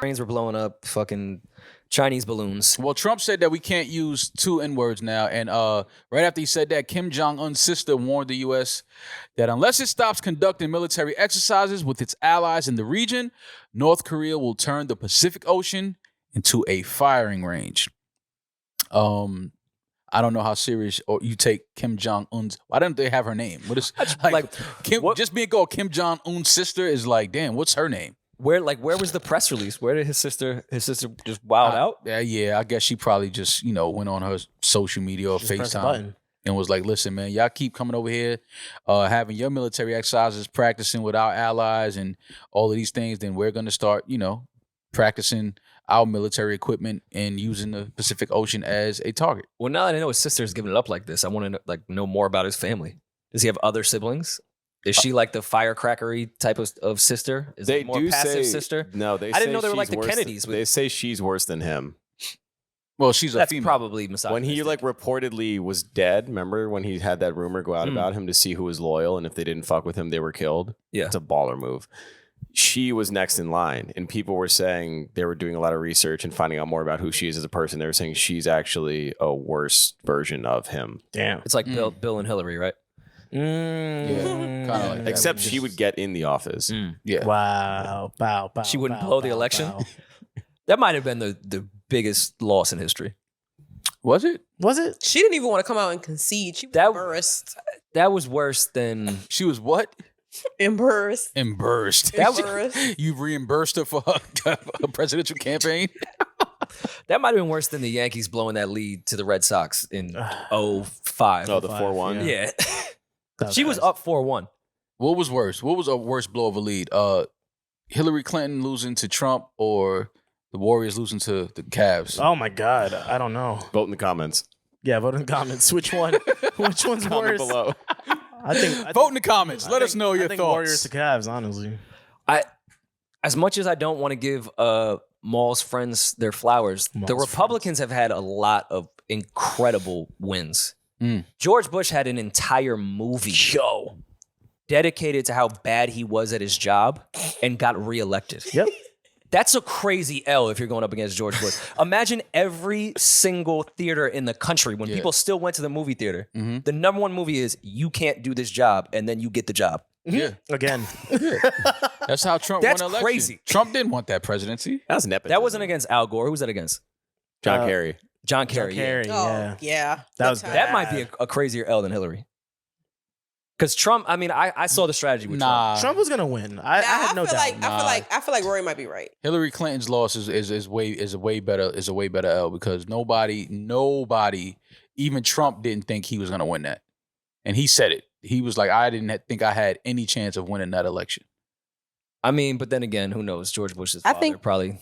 Trains were blowing up. Fucking Chinese balloons. Well, Trump said that we can't use 2 N-words now. And right after he said that, Kim Jong-un's sister warned the U.S. that unless it stops conducting military exercises with its allies in the region, North Korea will turn the Pacific Ocean into a firing range. I don't know how serious you take Kim Jong-un's. Why don't they have her name? What is like Kim? What? Just being called Kim Jong-un's sister is like, damn. What's her name? Where was the press release? Where did his sister just wild out? Yeah, I guess she probably just went on her social media or FaceTime and was like, listen, man, y'all keep coming over here, having your military exercises, practicing with our allies and all of these things. Then we're gonna start, practicing our military equipment and using the Pacific Ocean as a target. Well, now that I know his sister's giving it up like this, I want to know more about his family. Does he have other siblings? Is she like the firecrackery type of sister? Is they it more do passive say, sister? No, they. I didn't know they were like the Kennedys. They say she's worse than him. Well, she's That's female. probably misogynistic. When he reportedly was dead, remember when he had that rumor go out about him to see who was loyal, and if they didn't fuck with him, they were killed? Yeah, it's a baller move. She was next in line, and people were saying they were doing a lot of research and finding out more about who she is as a person. They were saying she's actually a worse version of him. Damn, it's like Bill and Hillary, right? Yeah, kind of like that. Except she would get in the office. Yeah. Wow. Bow. She wouldn't blow the election. That might have been the biggest loss in history. Was it? She didn't even want to come out and concede. She was embarrassed. That was worse than... She was what? Embarrassed. You reimbursed her for her presidential campaign? That might have been worse than the Yankees blowing that lead to the Red Sox in 05. Oh, the 4-1? Yeah. She was up 4-1. What was worse? What was a worse blow of a lead? Hillary Clinton losing to Trump or the Warriors losing to the Cavs? Oh my God. I don't know. Vote in the comments. Yeah, vote in the comments. Which one? Which one's worse? Below. I think vote in the comments. Let us know your thoughts. Warriors to Cavs, honestly. As much as I don't want to give Maul's friends their flowers, the Republicans have had a lot of incredible wins. George Bush had an entire movie dedicated to how bad he was at his job and got reelected. Yep. That's a crazy L if you're going up against George Bush. Imagine every single theater in the country when people still went to the movie theater. The number one movie is you can't do this job, and then you get the job. Yeah. Again. That's how Trump That's won election. crazy. Trump didn't want that presidency. That was nepotism. That wasn't against Al Gore. Who was that against? John Kerry. John Kerry. Yeah. That might be a crazier L than Hillary. Because Trump, I mean, I saw the strategy with Trump. Trump was gonna win. I had no doubt. I feel like Rory might be right. Hillary Clinton's loss is a way better L because nobody, even Trump didn't think he was gonna win that, and he said it. He was like, I didn't think I had any chance of winning that election. I mean, but then again, who knows? George Bush's father probably,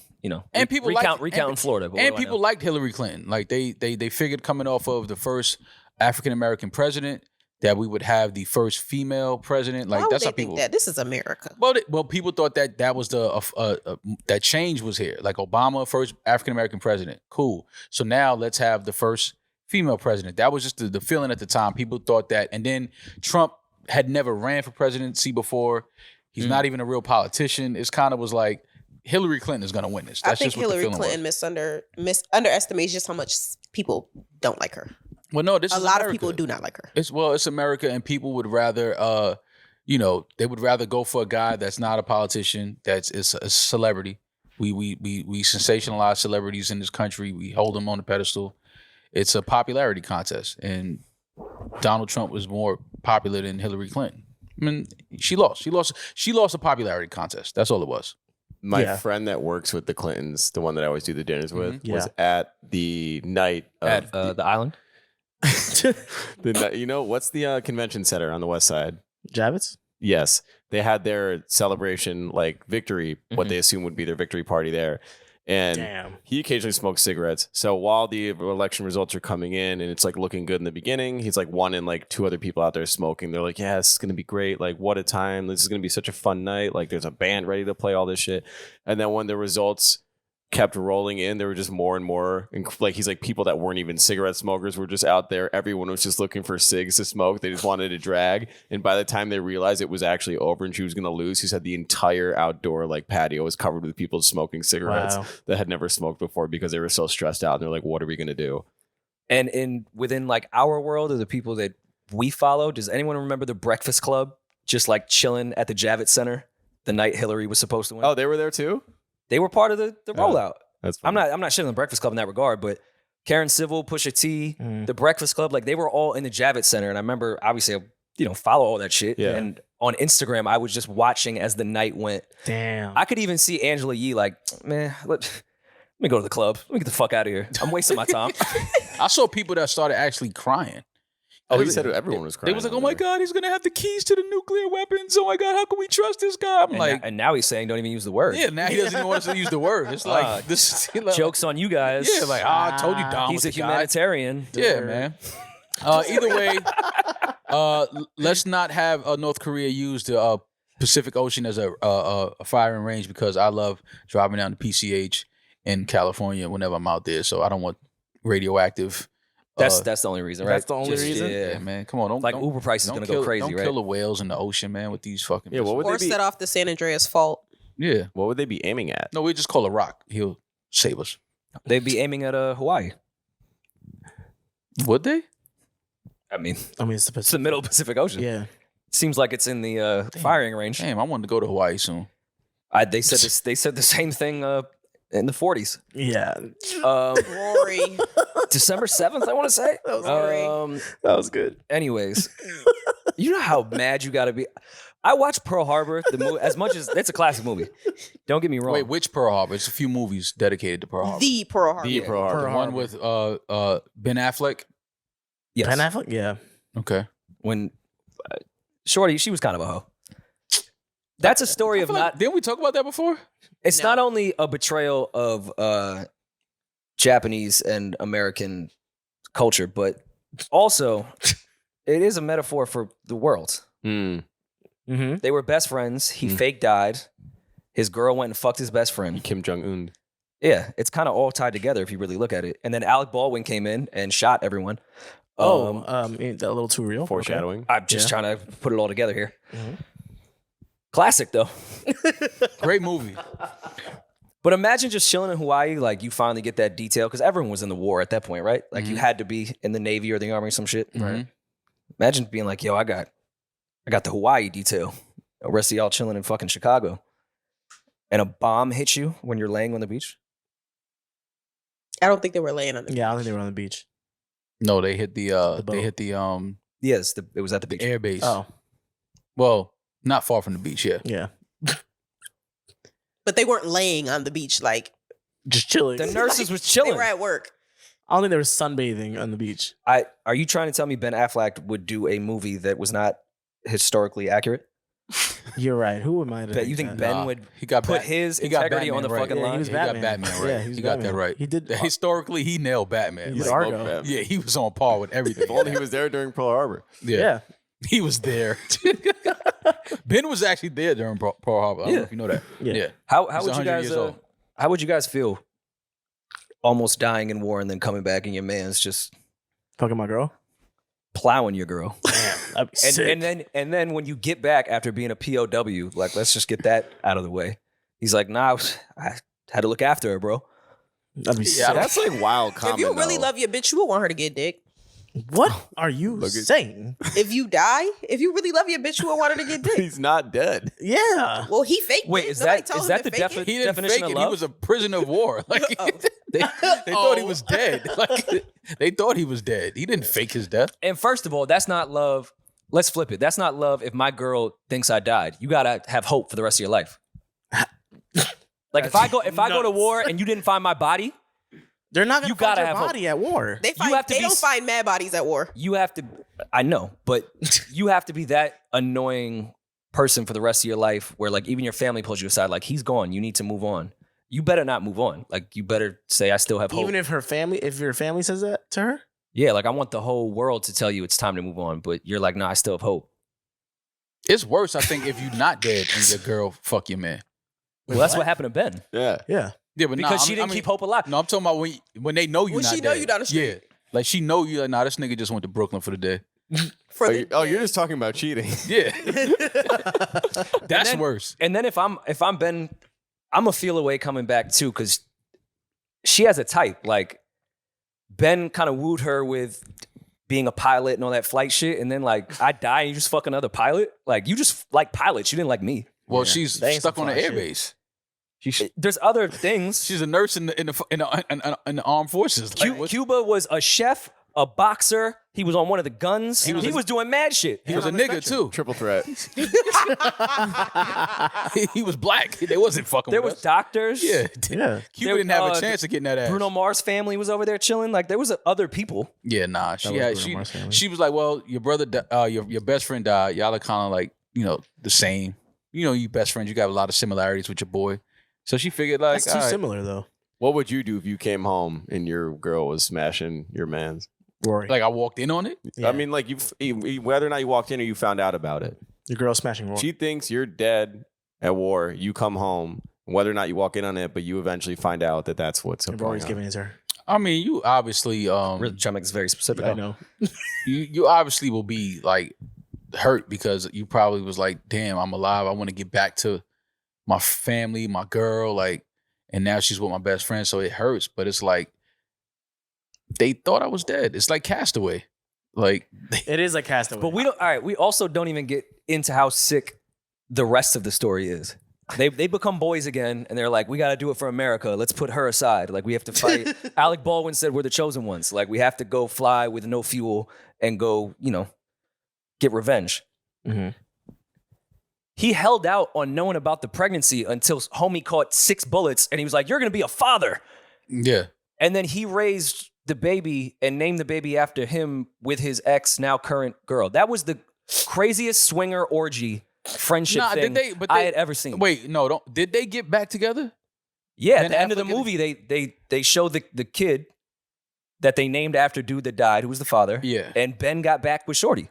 and people recount in Florida. And people liked Hillary Clinton. Like they figured coming off of the first African American president that we would have the first female president. Like that's how people think that this is America. Well, people thought that was that change was here. Like Obama, first African American president. Cool. So now let's have the first female president. That was just the feeling at the time. People thought that, and then Trump had never ran for presidency before. He's not even a real politician. It's kind of was like Hillary Clinton is going to win this. That's I think just what Hillary the feeling Clinton underestimates just how much people don't like her. Well, no, this is a lot America. of people do not like her. It's America, and people would rather, they would rather go for a guy that's not a politician, that's a celebrity. We sensationalize celebrities in this country. We hold them on the pedestal. It's a popularity contest, and Donald Trump was more popular than Hillary Clinton. I mean, she lost a popularity contest. That's all it was. My friend that works with the Clintons, the one that I always do the dinners with, was at the night of at the island. What's the convention center on the west side? Javits? Yes. They had their celebration, like victory, what they assume would be their victory party there. And he occasionally smokes cigarettes. So while the election results are coming in and it's like looking good in the beginning, he's like one and like two other people out there smoking. They're like, yeah, this is going to be great. Like, what a time. This is going to be such a fun night. Like, there's a band ready to play all this shit. And then when the results kept rolling in, there were just more and more, like he's like people that weren't even cigarette smokers were just out there. Everyone was just looking for cigs to smoke. They just wanted to drag. And by the time they realized it was actually over and she was going to lose, he said the entire outdoor like patio was covered with people smoking cigarettes that had never smoked before because they were so stressed out. And they're like, what are we going to do? And within like our world of the people that we follow, does anyone remember the Breakfast Club just like chilling at the Javits Center the night Hillary was supposed to win? Oh, they were there too? They were part of the rollout. That's funny. I'm not shitting on the Breakfast Club in that regard, but Karen Civil, Pusha T, the Breakfast Club, like they were all in the Javits Center. And I remember obviously I follow all that shit. Yeah. And on Instagram, I was just watching as the night went. Damn. I could even see Angela Yee like, man, let me go to the club. Let me get the fuck out of here. I'm wasting my time. I saw people that started actually crying. Oh, he said everyone was crying. They was like, oh my God, he's going to have the keys to the nuclear weapons. Oh my God, how can we trust this guy? I'm like. And now he's saying don't even use the word. Yeah, now he doesn't even want us to use the word. It's like, this is like, Joke's on you guys. Yeah, like, I told you Dom He's was a the guy. humanitarian. Yeah, man. Either way, let's not have North Korea use the Pacific Ocean as a firing range because I love driving down to PCH in California whenever I'm out there. So I don't want radioactive. That's the only reason, right? That's the only reason? Yeah, man. Come on, don't Uber price is don't gonna kill, go crazy, don't right? kill the whales in the ocean, man, with these fucking. Yeah, what would Or they be? set off the San Andreas fault. Yeah. What would they be aiming at? No, we just call a rock. He'll save us. They'd be aiming at Hawaii. Would they? I mean, it's it's the middle Pacific Ocean. Yeah. Seems like it's in the firing range. Damn, I wanted to go to Hawaii soon. They said this. They said the same thing in the 40s. Yeah. Rory. December 7th, I want to say. That was That was good. Anyways, you know how mad you got to be. I watched Pearl Harbor, the movie, as much as it's a classic movie. Don't get me wrong. Wait, which Pearl Harbor? It's a few movies dedicated to Pearl Harbor. The Pearl Harbor. The Pearl Harbor. The one with Ben Affleck. Yes. Ben Affleck? Yeah. Okay. When Shorty, she was kind of a hoe. That's a story of not. Didn't we talk about that before? It's not only a betrayal of Japanese and American culture, but also it is a metaphor for the world. Mm-hmm. They were best friends. He fake died. His girl went and fucked his best friend. Kim Jong-un. Yeah, it's kind of all tied together if you really look at it. And then Alec Baldwin came in and shot everyone. A little too real. Foreshadowing. Okay. I'm just trying to put it all together here. Mm-hmm. Classic though. Great movie. But imagine just chilling in Hawaii, like you finally get that detail because everyone was in the war at that point, right? Like you had to be in the Navy or the Army or some shit. Right. Imagine being like, yo, I got the Hawaii detail. The rest of y'all chilling in fucking Chicago. And a bomb hits you when you're laying on the beach. I don't think they were laying on the Yeah, I don't think they were on the beach. No, they hit the Yes, it was at the beach. air base. Oh. Well, not far from the beach, yeah. Yeah. But they weren't laying on the beach like Just chilling. The nurses was they chilling. were at work. I don't think there was sunbathing on the beach. Are you trying to tell me Ben Affleck would do a movie that was not historically accurate? You're right. Who am I to Bet you think that? Ben would He got put his integrity on the right. fucking Yeah, line? he was He got Batman. Batman right. Yeah, he he's got Batman. that right. He did. Historically, he nailed Batman. He's Like, Argo. Batman. yeah, he was on par with everything. If only he was there during Pearl Harbor. Yeah. He was there. Ben was actually there during Pearl Harbor. I don't know if you know that. Yeah. How He's would you 100 guys years old. how would you guys feel almost dying in war and then coming back and your man's just Fucking my girl. plowing your girl? That'd be sick. And then when you get back after being a POW, like let's just get that out of the way. He's like, nah, I had to look after her, bro. That'd be Yeah, sick. That's like wild comment. If you really though. love your bitch, you would want her to get dick. What are you Look at- saying? If you die, if you really love your bitch, you would want her to get dick. He's not dead. Yeah. Well, he faked Wait, it. is Nobody that- told is him that to the fake defi- it. He didn't Definition fake of it. love? He was a prisoner of war. Like Oh. they thought he was dead. Like they thought he was dead. He didn't fake his death. And first of all, that's not love. Let's flip it. That's not love if my girl thinks I died. You gotta have hope for the rest of your life. Like if I go to war and you didn't find my body, They're not You going to find gotta your have hope. body at war. They have to be don't find mad bodies at war. you have to, I know, but you have to be that annoying person for the rest of your life where like even your family pulls you aside, like he's gone, you need to move on. You better not move on. Like you better say, I still have hope. Even if your family says that to her? Yeah, like I want the whole world to tell you it's time to move on, but you're like, nah, I still have hope. It's worse, I think, if you're not dead and your girl fuck your man. Well, that's what happened to Ben. Yeah. Yeah. Yeah, but because she didn't keep hope alive. No, I'm talking about when they know you. When not she know dead. you down the street. Yeah, like she know you. Like, nah, this nigga just went to Brooklyn for the day. You're just talking about cheating. Yeah, that's worse. And then if I'm Ben, I'm a feel away coming back too, because she has a type. Like Ben kind of wooed her with being a pilot and all that flight shit, and then like I die and you just fuck another pilot. Like you just like pilots, you didn't like me. Well, she's They ain't stuck some on the fly airbase. There's other things. She's a nurse in the armed forces. Like, what- Cuba was a chef, a boxer. He was on one of the guns. He was doing mad shit. he was a nigga too. Triple threat. He was black. They wasn't fucking. There with was us. doctors. Yeah, Yeah. Cuba didn't have a chance of getting that ass. Bruno Mars' family was over there chilling. Like there was other people. Yeah, nah. She was had Bruno Mars family. she was like, well, your brother, your best friend died. Y'all are kind of like, the same. You best friends. You got a lot of similarities with your boy. So she figured like, That's too all right. similar though. What would you do if you came home and your girl was smashing your man's? Rory. Like I walked in on it. Yeah. I mean, like whether or not you walked in or you found out about it. Your girl smashing Rory. She thinks you're dead at war. You come home, whether or not you walk in on it, but you eventually find out that that's what's And going Rory's on. giving his her. I mean, you obviously, Really trying to make this very specific. I know. you obviously will be like hurt because you probably was like, damn, I'm alive. I want to get back to my family, my girl, like, and now she's with my best friend, so it hurts. But it's like they thought I was dead. It's like Castaway, like It is like Castaway. But we don't. All right, we also don't even get into how sick the rest of the story is. They become boys again, and they're like, we got to do it for America. Let's put her aside. Like we have to fight. Alec Baldwin said we're the chosen ones. Like we have to go fly with no fuel and go, get revenge. Mm-hmm. He held out on knowing about the pregnancy until homie caught 6 bullets, and he was like, "You're gonna be a father." yeah. And then he raised the baby and named the baby after him with his ex, now current girl. That was the craziest swinger orgy friendship Nah, thing I had ever seen. Wait, no, don't. Did they get back together? Yeah, Ben at the end of the Affleck and- movie, they show the kid that they named after dude that died, who was the father. Yeah. And Ben got back with Shorty.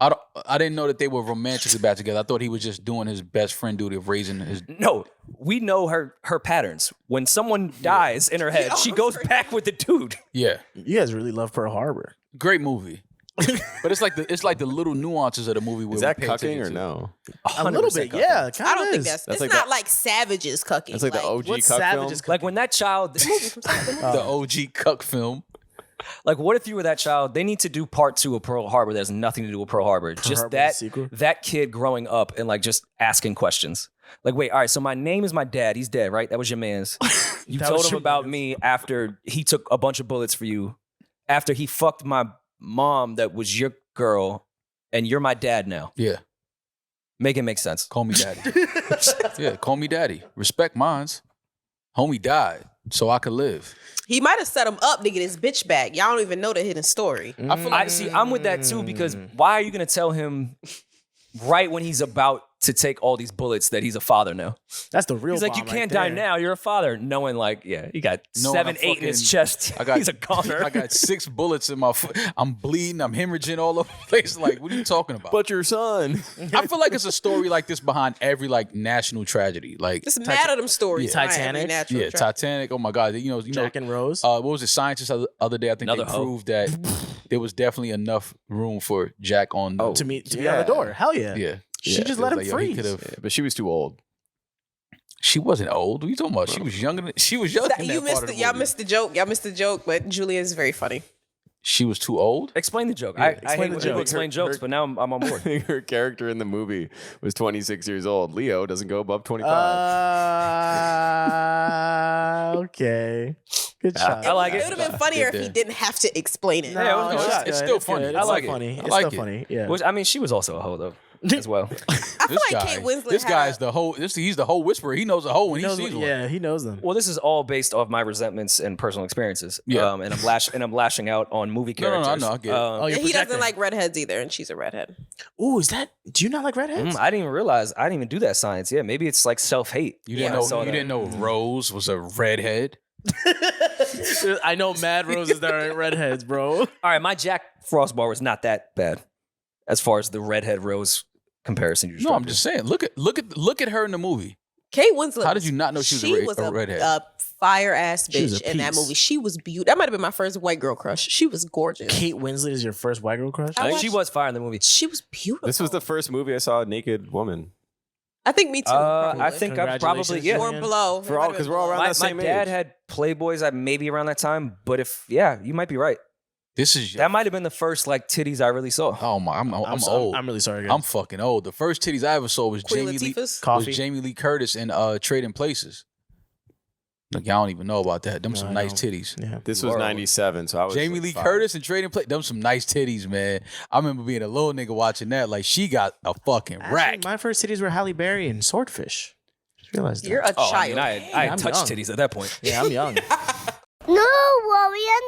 I didn't know that they were romantically back together. I thought he was just doing his best friend duty of raising his. No, we know her patterns. When someone dies in her head, she goes back with the dude. Yeah, You guys really love Pearl Harbor. great movie. But it's like the little nuances of the movie. Where Is that we pay cucking attention or to. no? A little bit, 100% yeah. I don't think that's That's it's like not like savages cucking. That's like the OG What's cuck Savage's film. Like when that child, The OG cuck film. like what if you were that child? They need to do part 2 of Pearl Harbor. There's nothing to do with Pearl Harbor. Just Harbor, the that sequel? that kid growing up and like just asking questions. Like, wait, all right, so my name is my dad. He's dead, right? That was your man's. You That told was him your about man's. me after he took a bunch of bullets for you. After he fucked my mom that was your girl, and you're my dad now. Yeah, Make it make sense. call me daddy. Yeah, call me daddy. Respect mines. Homie died so I could live. He might have set him up to get his bitch back. Y'all don't even know the hidden story. I feel like I'm with that too, because why are you gonna tell him right when he's about to take all these bullets that he's a father now? That's the real He's like, you bomb can't right die there. now. You're a father. Knowing like, yeah, he got Knowing 7, I'm 8 in his fucking- chest. I got, He's a goner. I got 6 bullets in my foot. I'm bleeding. I'm hemorrhaging all over the place. Like, what are you talking about? But your son. I feel like it's a story like this behind every like national tragedy. Like, Just mad at them stories. Yeah. behind every Titanic? natural yeah, tragedy. Titanic. Oh my God. You know. Jack and Rose. What was it? Scientists the other day, I think Another they hoe. proved that there was definitely enough room for Jack on. The, to be on the door. Hell yeah. yeah. She Yeah, just It let was him like, yo, he freeze. could've- Yeah, but she was too old. She wasn't old. What are you talking about? She was younger. She was younger. Than You that missed part of it. the Y'all movie. missed the joke. Y'all missed the joke, but Julian is very funny. She was too old. Explain the joke. Yeah, I explain hate the when people joke. explain jokes, but now I'm on board. Her character in the movie was 26 years old. Leo doesn't go above 25. Okay. Good shot. I like It it. would have been funnier if he did. didn't have to explain it. Yeah, it was a good shot. It's still funny. Good. I It's like still it. funny. I It's like still it. funny. Yeah. Which, I mean, she was also a hoe though, as well. I feel like Kate Winslet This had guy's a- the whole. He's the whole whisperer. He knows a hoe when he sees one. Yeah, he knows them. Well, this is all based off my resentments and personal experiences. Yeah. And I'm lashing out on movie No, no, characters. I know, I get it. Oh, you're And he doesn't projecting. like redheads either, and she's a redhead. Ooh, is that? Do you not like redheads? I didn't even realize. I didn't even do that science. Yeah, maybe it's like self-hate. You didn't Yeah, I saw know. You that. didn't know Rose was a redhead. I know mad roses that are redheads, bro. All right, my Jack Frost bar was not that bad, as far as the redhead rose comparison. You just No, dropped I'm in. just saying. Look at her in the movie. Kate Winslet. How did you not know she was a redhead? A fire ass She was bitch a in that piece. movie. She was beautiful. That might have been my first white girl crush. She was gorgeous. Kate Winslet is your first white girl crush? I She was fire in the movie. She was beautiful. This was the first movie I saw a naked woman. I think me too. I think I probably Congratulations, or Julian. blow For all- 'cause we're all around My that same dad age. had Playboys at maybe around that time, but you might be right. This is That might have been the first like titties I really saw. oh my, I'm old. I'm really sorry, guys. I'm fucking old. The first titties I ever saw was Queen Jamie Latifah's? Lee Curtis in Trading Places. Like y'all don't even know about that. Them No, some I nice don't. titties. Yeah. This was 97, so I was Jamie like, Lee 5. Curtis and Trading Places. Them some nice titties, man. I remember being a little nigga watching that. Like she got a fucking Actually, rack. my first titties were Halle Berry and Swordfish. Just realized that. You're a Oh, child. I I'm had touched young. titties at that point. Yeah, I'm young. No worry and